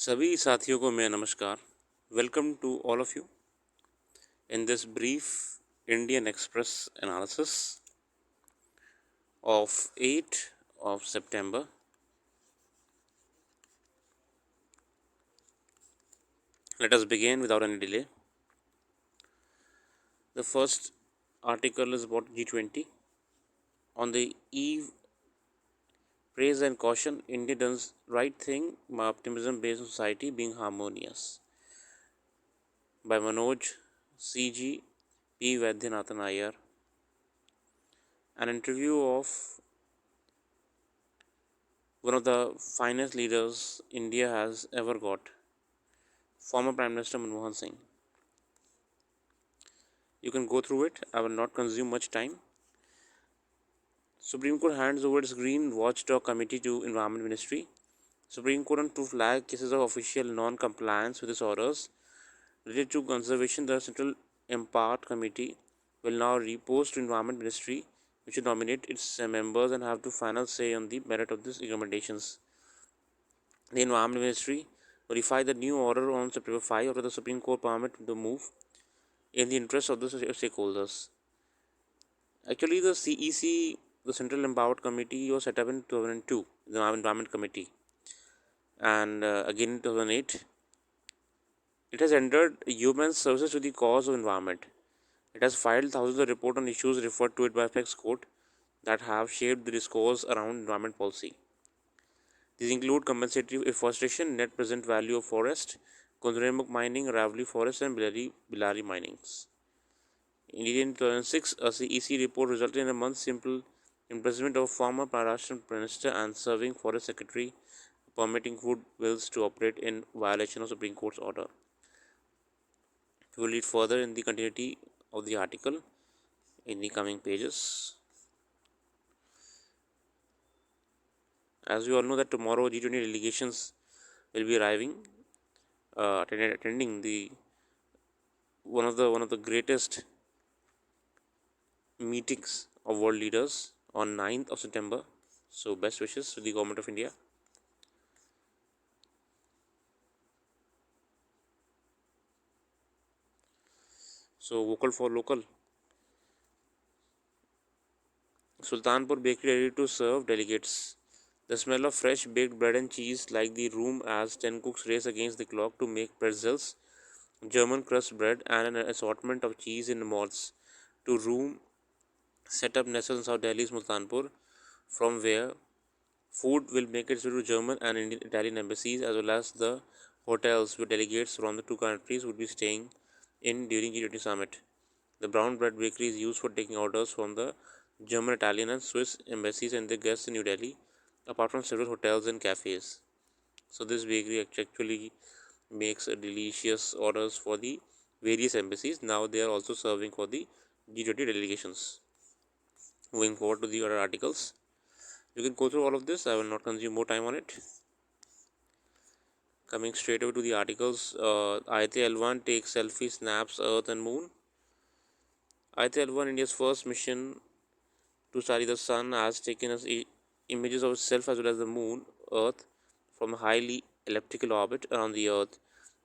सभी साथियों को मैं नमस्कार। Welcome to all of you in this brief Indian Express analysis of 8 of September. Let us begin without any delay. The first article is about G20. On the eve, praise and caution, India does right thing, my optimism based on society being harmonious. By Manoj C.G. P. Vaidyanathan Iyer. An interview of one of the finest leaders India has ever got, former Prime Minister Manmohan Singh. You can go through it, I will not consume much time. Supreme Court hands over its Green Watchdog Committee to Environment Ministry. Supreme Court on two flag cases of official non-compliance with its orders related to conservation. The Central Impart Committee will now repose to Environment Ministry, which will nominate its members and have the final say on the merit of these recommendations. The Environment Ministry notified the new order on September 5 after the Supreme Court permitted the move in the interest of the stakeholders. Actually, the CEC, the Central Empowered Committee, was set up in 2002, the Environment Committee, and again in 2008. It has rendered human services to the cause of environment. It has filed thousands of reports on issues referred to it by apex court that have shaped the discourse around environment policy. These include compensatory afforestation, net present value of forest, Kundremuk mining, Ravli forest, and Bilari minings. In 2006, a CEC report resulted in a month's simple imprisonment of former Maharashtrian Minister and serving Forest Secretary, permitting wood mills to operate in violation of Supreme Court's order. We will read further in the continuity of the article in the coming pages. As we all know that tomorrow G20 delegations will be arriving, attending the one of the greatest meetings of world leaders on 9th of September. So best wishes to the government of India. So vocal for local. Sultanpur Bakery ready to serve delegates. The smell of fresh baked bread and cheese like the room as 10 cooks race against the clock to make pretzels, German crust bread, and an assortment of cheese in malls to room set up nestled in South Delhi's Sultanpur, from where food will make its way to German and Indian Italian embassies as well as the hotels where delegates from the two countries would be staying in during G20 summit. The brown bread bakery is used for taking orders from the German, Italian, and Swiss embassies and their guests in New Delhi, apart from several hotels and cafes. So this bakery actually makes a delicious orders for the various embassies. Now they are also serving for the G20 delegations. Moving forward to the other articles, you can go through all of this. I will not consume more time on it. Coming straight away to the articles, ITL-1 takes selfie snaps Earth and Moon. ITL-1, India's first mission to study the sun, has taken us images of itself as well as the moon, Earth, from a highly elliptical orbit around the Earth,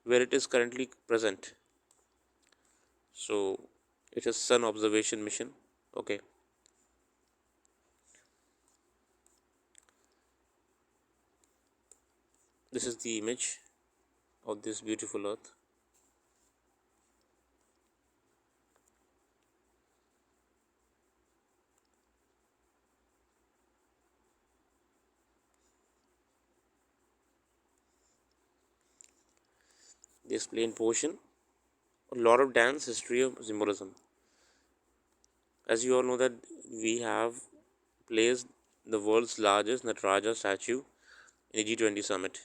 where it is currently present. So it is sun observation mission. Okay. This is the image of this beautiful Earth. This plain portion, a lot of dance, history of symbolism. As you all know that we have placed the world's largest Nataraja statue in the G20 summit.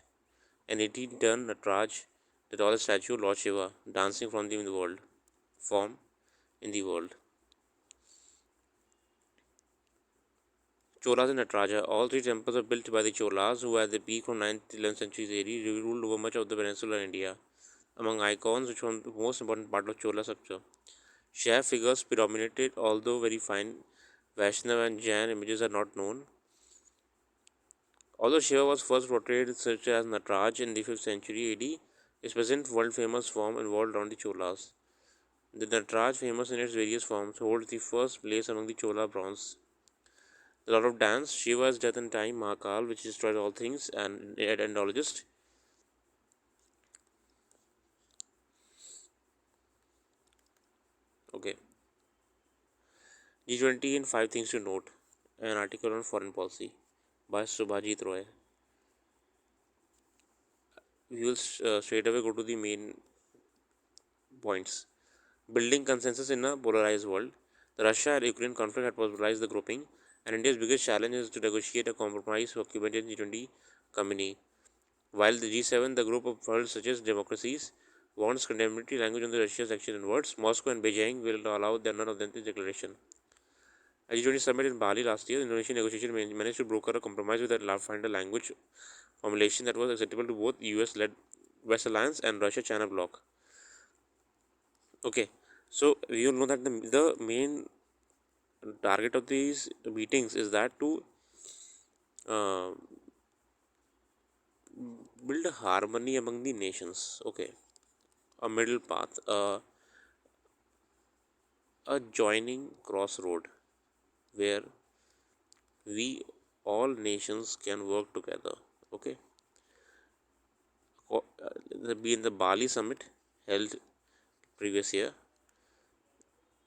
An 18-ton Nataraj, the tallest statue of Lord Shiva, dancing from the world form in the world. Cholas and Nataraja, all three temples are built by the Cholas, who at the peak from 9th to 11th centuries AD ruled over much of the peninsula India. Among icons, which form the most important part of Chola sculpture, Shiva figures predominated, although very fine. Vaishnava and Jain images are not known. Although Shiva was first portrayed such as Nataraj in the 5th century AD, his present world famous form evolved around the Cholas. The Nataraj, famous in its various forms, holds the first place among the Chola bronze. The Lord of Dance, Shiva's death and time, Mahakal, which destroys all things, and an endologist. Okay. G20 and 5 things to note. An article on foreign policy by Subhajit Roy. We will straight away go to the main points. Building consensus in a polarized world. The Russia and Ukraine conflict had polarized the grouping, and India's biggest challenge is to negotiate a compromise for Cuban G20 committee. While the G7, the group of world such as democracies, wants condemnatory language on the Russia's action and words, Moscow and Beijing will allow none of them this declaration. At G20 summit in Bali last year, the Indonesian negotiation managed to broker a compromise with a find a language formulation that was acceptable to both US-led West Alliance and Russia-China bloc. Okay, so we all know that the main target of these meetings is that to uh, build a harmony among the nations. Okay, a middle path, a joining crossroad where we all nations can work together. Okay, be in the Bali summit held previous year,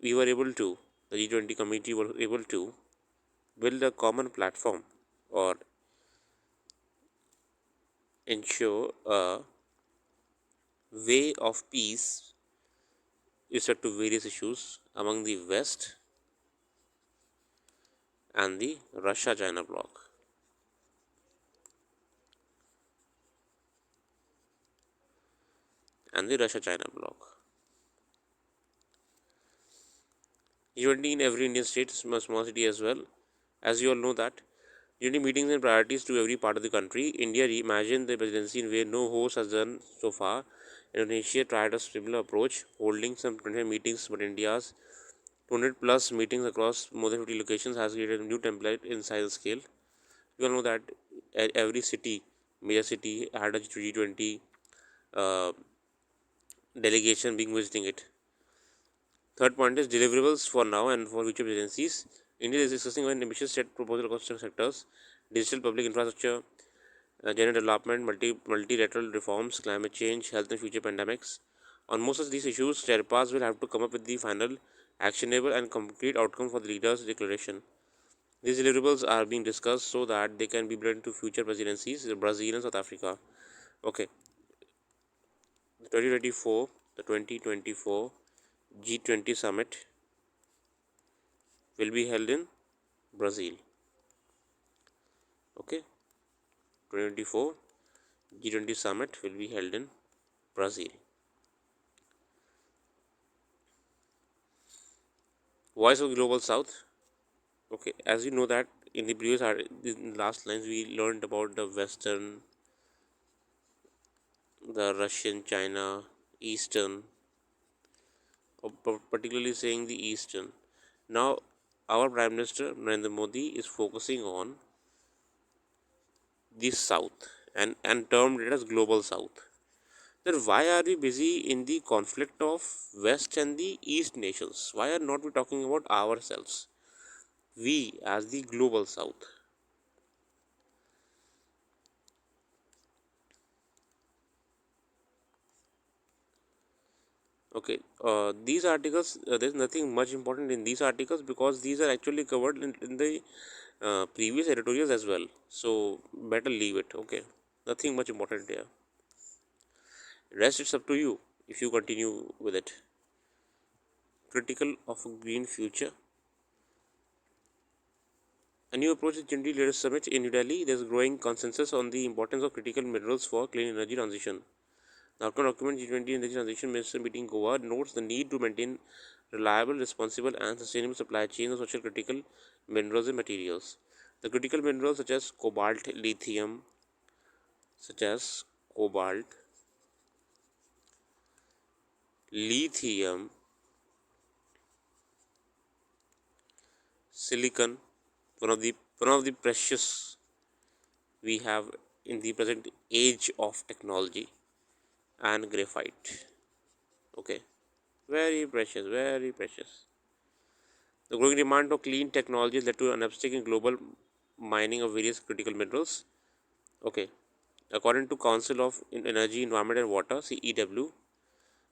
we were able to, the G20 committee were able to build a common platform or ensure a way of peace with respect to various issues among the West and the Russia China bloc and the Russia China bloc. G20 in every Indian state, small city as well. As you all know that during meetings and priorities to every part of the country, India reimagined the presidency in a way no host has done so far. Indonesia tried a similar approach, holding some 25 meetings, but India's 200 plus meetings across more than 50 locations has created a new template in size and scale. You all know that every city, major city, had a G20 uh, delegation being visiting it. Third point is deliverables for now and for future presidencies. India is discussing an ambitious set proposal across sectors: digital public infrastructure, gender development, multilateral reforms, climate change, health and future pandemics. On most of these issues, Sherpas will have to come up with the final, actionable, and concrete outcome for the leaders' declaration. These deliverables are being discussed so that they can be brought into future presidencies, Brazil and South Africa. Okay, the 2024, the 2024 G20 summit will be held in Brazil. Okay, 2024 G20 summit will be held in Brazil. Voice of Global South. Okay, as you know that in the in the last lines we learned about the Western, the Russian, China, Eastern, or particularly saying the Eastern. Now, our Prime Minister Narendra Modi is focusing on the South and termed it as Global South. Then why are we busy in the conflict of West and the East nations? Why are not we talking about ourselves? We as the Global South. Okay, these articles, there's nothing much important in these articles because these are actually covered in the previous editorials as well. So, better leave it. Okay, nothing much important here. Rest it's up to you if you continue with it. Critical of a green future. A new approach is Generally Leaders Summit in New Delhi. There's growing consensus on the importance of critical minerals for clean energy transition. The outcome document G20 Energy Transition Minister meeting Goa notes the need to maintain reliable, responsible, and sustainable supply chains of such critical minerals and materials. The critical minerals such as cobalt, lithium, silicon, one of the precious we have in the present age of technology and graphite. Okay, very precious, very precious. The growing demand for clean technologies led to an uptick in global mining of various critical minerals. Okay, according to Council of Energy, Environment and Water (CEW),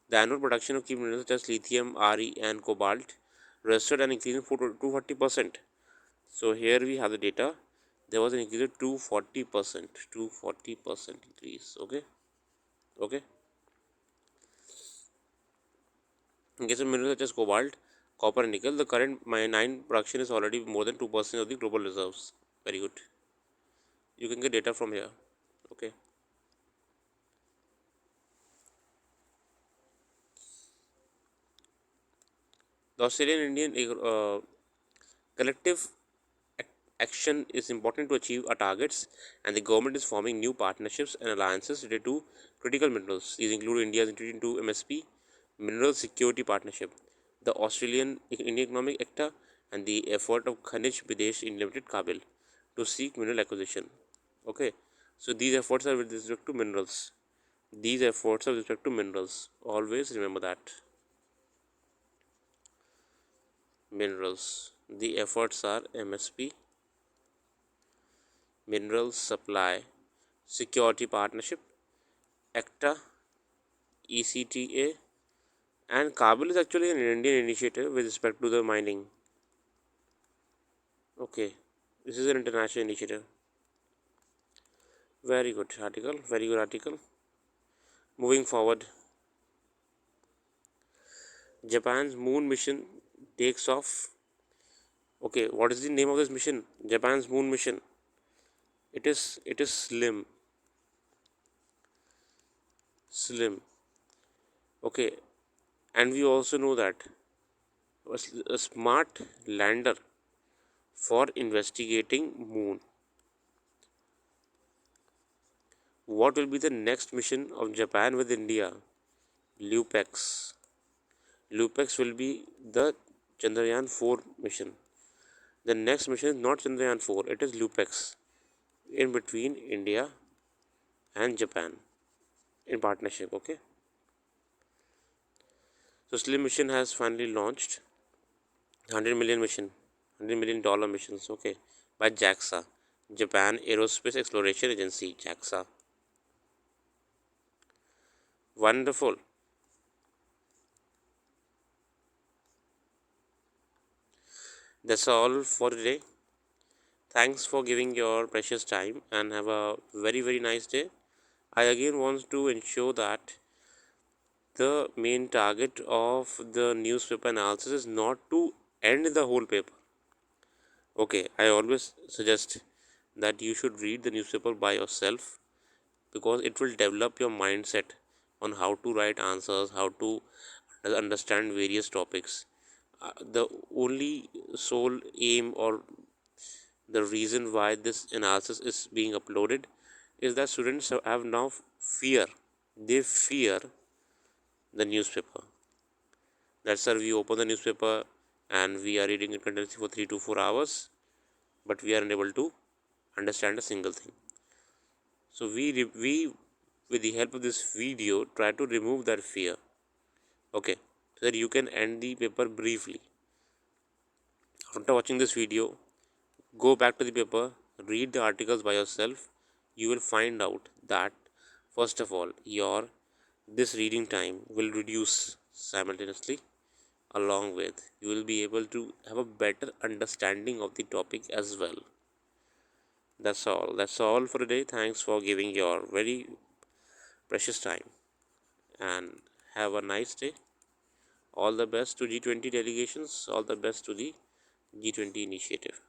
the annual production of key minerals such as lithium, Re, and cobalt registered an increase of 240%. So here we have the data. There was an increase of 240%, 240% increase. Okay, okay. In case of minerals such as cobalt, copper, and nickel, the current mine production is already more than 2% of the global reserves. Very good. You can get data from here. Okay. The Australian Indian collective action is important to achieve our targets, and the government is forming new partnerships and alliances related to critical minerals. These include India's entry into MSP, Mineral Security Partnership, the Australian Indian Economic ACTA, and the effort of Khanij Bidesh Limited Kabil to seek mineral acquisition. Okay, so these efforts are with respect to minerals. These efforts are with respect to minerals. Always remember that. Minerals. The efforts are MSP, Mineral Supply Security Partnership, ACTA, ECTA, and Kabul is actually an Indian initiative with respect to the mining. Okay, this is an international initiative. Very good article, very good article. Moving forward, Japan's moon mission takes off. Okay, what is the name of this mission? Japan's moon mission. It is slim. Slim. Okay, and we also know that a smart lander for investigating moon. What will be the next mission of Japan with India? Lupex. Lupex will be the Chandrayaan 4 mission. The next mission is not Chandrayaan 4, it is Lupex in between India and Japan in partnership. Okay, so Slim mission has finally launched 100 million mission, $100 million missions. Okay, by JAXA, Japan Aerospace Exploration Agency, JAXA. Wonderful. That's all for today. Thanks for giving your precious time and have a very, very nice day. I again want to ensure that the main target of the newspaper analysis is not to end the whole paper. Okay, I always suggest that you should read the newspaper by yourself because it will develop your mindset on how to write answers, how to understand various topics. The only sole aim or the reason why this analysis is being uploaded is that students have now fear. They fear the newspaper. That's why we open the newspaper and we are reading it continuously for 3 to 4 hours, but we are unable to understand a single thing. So we with the help of this video try to remove that fear. Okay, so that you can end the paper briefly. After watching this video, go back to the paper, read the articles by yourself. You will find out that first of all, your this reading time will reduce simultaneously. Along with, you will be able to have a better understanding of the topic as well. That's all for today. Thanks for giving your very precious time and have a nice day. All the best to G20 delegations, all the best to the G20 initiative.